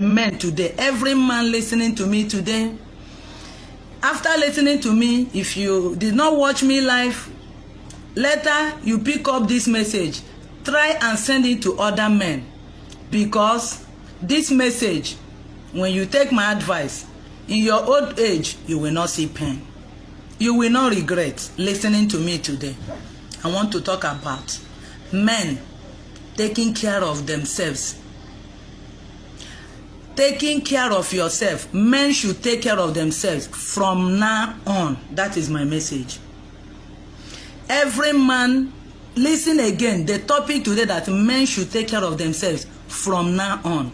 men today, every man listening to me today, after listening to me, if you did not watch me live, later you pick up this message, try and send it to other men, because this message, when you take my advice, in your old age, you will not see pain. You will not regret listening to me today. I want to talk about men taking care of themselves. Taking care of yourself. Men should take care of themselves from now on. That is my message. Every man, listen again. The topic today that men should take care of themselves from now on.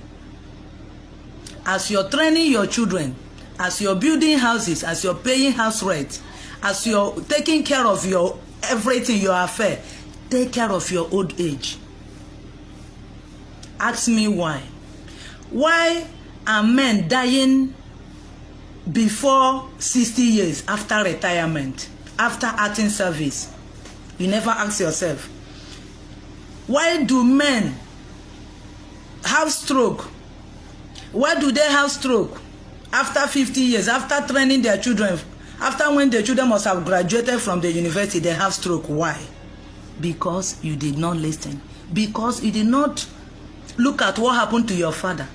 As you're training your children, as you're building houses, as you're paying house rent, as you're taking care of your everything, your affair, take care of your old age. Ask me why. Why are men dying before 60 years after retirement, after acting service? You never ask yourself. Why do men have stroke? Why do they have stroke after 50 years, after training their children, after when the children must have graduated from the university, they have stroke? Why? Because you did not listen. Because you did not look at what happened to your father.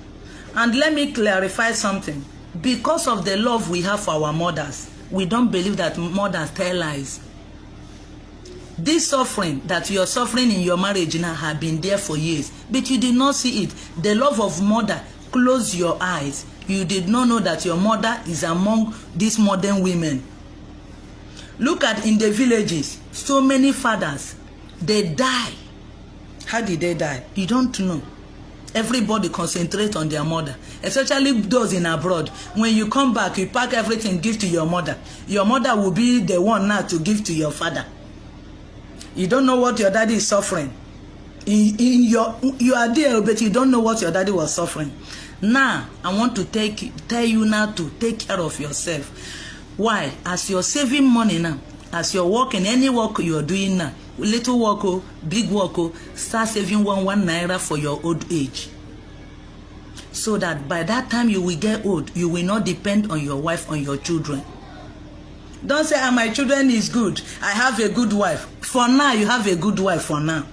And let me clarify something. Because of the love we have for our mothers, we don't believe that mothers tell lies. This suffering that you are suffering in your marriage now have been there for years, but you did not see it. The love of mother closed your eyes. You did not know that your mother is among these modern women. Look at in the villages, so many fathers, they die. How did they die? You don't know. Everybody concentrate on their mother, especially those in abroad. When you come back, you pack everything, give to your mother. Your mother will be the one now to give to your father. You don't know what your daddy is suffering. You are there, but you don't know what your daddy was suffering. Now, I want to tell you now to take care of yourself. Why? As you're saving money now, as you're working, any work you're doing now, little work, big work, start saving one naira for your old age. So that by that time you will get old, you will not depend on your wife, on your children. Don't say, my children is good. I have a good wife. For now, you have a good wife for now.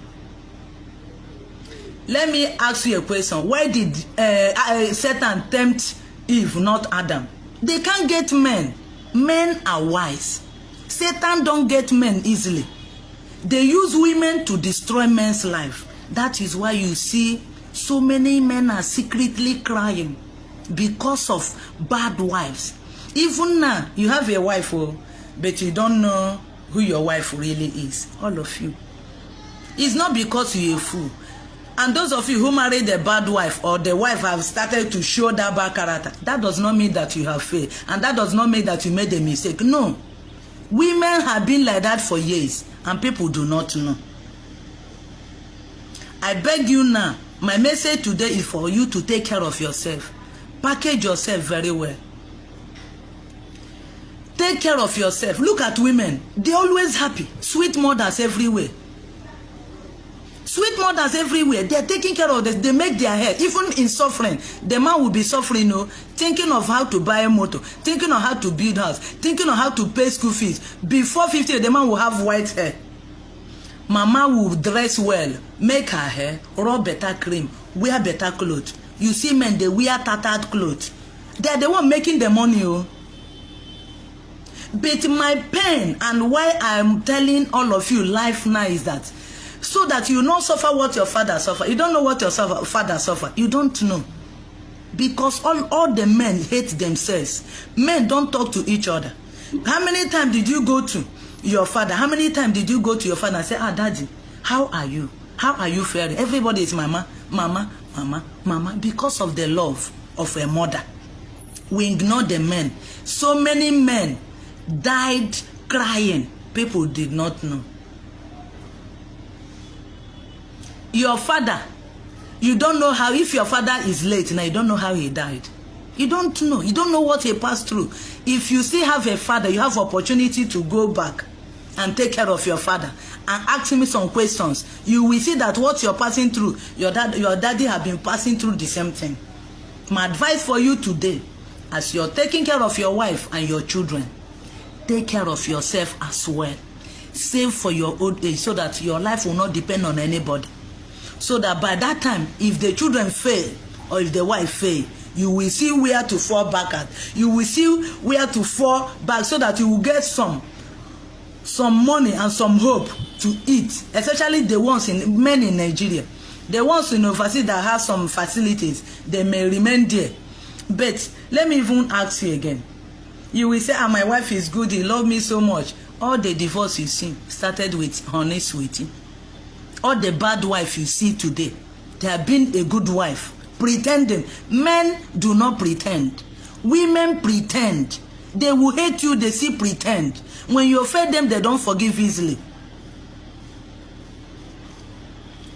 Let me ask you a question. Why did Satan tempt Eve, not Adam? They can't get men. Men are wise. Satan don't get men easily. They use women to destroy men's life. That is why you see so many men are secretly crying because of bad wives. Even now, you have a wife, but you don't know who your wife really is. All of you. It's not because you're a fool. And those of you who married a bad wife, or the wife have started to show that bad character, that does not mean that you have failed. And that does not mean that you made a mistake. No. Women have been like that for years, and people do not know. I beg you now, my message today is for you to take care of yourself. Package yourself very well. Take care of yourself. Look at women. They're always happy. Sweet mothers everywhere. Sweet mothers everywhere. They're taking care of this. They make their hair. Even in suffering, the man will be suffering, thinking of how to buy a motor, thinking of how to build house, thinking of how to pay school fees. Before 50, the man will have white hair. Mama will dress well, make her hair, rub better cream, wear better clothes. You see men, they wear tattered clothes. They're the one making the money. But my pain and why I'm telling all of you life now is that so that you not suffer what your father suffered. You don't know what your father suffered. You don't know. Because all the men hate themselves. Men don't talk to each other. How many times did you go to your father? How many times did you go to your father and say, daddy, how are you? How are you faring? Everybody is mama, mama, mama, mama. Because of the love of a mother. We ignore the men. So many men died crying. People did not know. Your father, you don't know how, if your father is late now, you don't know how he died. You don't know. You don't know what he passed through. If you still have a father, you have opportunity to go back and take care of your father and ask me some questions. You will see that what you're passing through, your daddy have been passing through the same thing. My advice for you today, as you're taking care of your wife and your children, take care of yourself as well. Save for your old age so that your life will not depend on anybody. So that by that time, if the children fail or if the wife fail, you will see where to fall back at. You will see where to fall back so that you will get some money and some hope to eat, especially the ones in men in Nigeria. The ones in overseas that have some facilities, they may remain there. But let me even ask you again. You will say, my wife is good, he loves me so much. All the divorce you see started with honey sweetie. All the bad wife you see today, they have been a good wife, pretending. Men do not pretend. Women pretend. They will hate you, they see pretend. When you offend them, they don't forgive easily.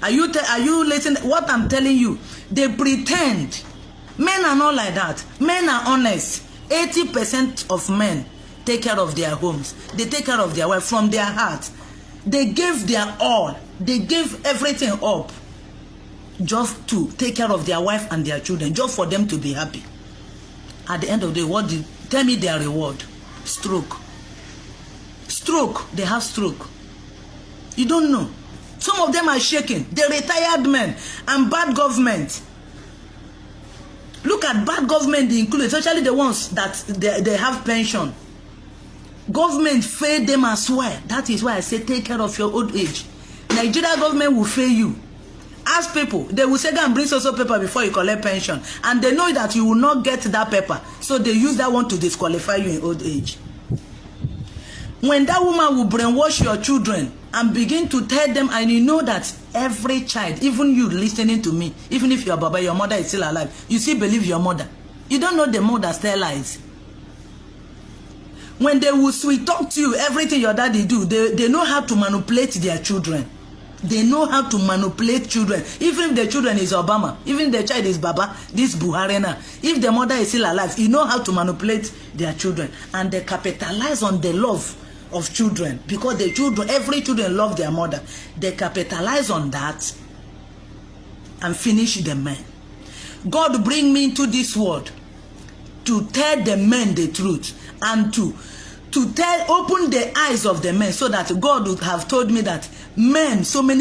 Are you listening? What I'm telling you, they pretend. Men are not like that. Men are honest. 80% of men take care of their homes. They take care of their wife from their heart. They gave their all. They gave everything up just to take care of their wife and their children, just for them to be happy. At the end of the day, tell me their reward? Stroke. Stroke. They have stroke. You don't know. Some of them are shaking. They're retired men and bad government. Look at bad government, they include, especially the ones that they have pension. Government fail them as well. That is why I say take care of your old age. Nigeria government will fail you. Ask people, they will say go and bring social paper before you collect pension. And they know that you will not get that paper. So they use that one to disqualify you in old age. When that woman will brainwash your children and begin to tell them, and you know that every child, even you listening to me, even if your baba, your mother is still alive, you still believe your mother. You don't know the mother tell lies. When they will sweet talk to you, everything your daddy do, they know how to manipulate their children. They know how to manipulate children. Even if the children is Obama, even if the child is Baba, this Buhari now, if the mother is still alive, you know how to manipulate their children. And they capitalize on the love of children, because the children, every children love their mother. They capitalize on that and finish the men. God bring me into this world to tell the men the truth and to open the eyes of the men, so that God would have told me that men, so many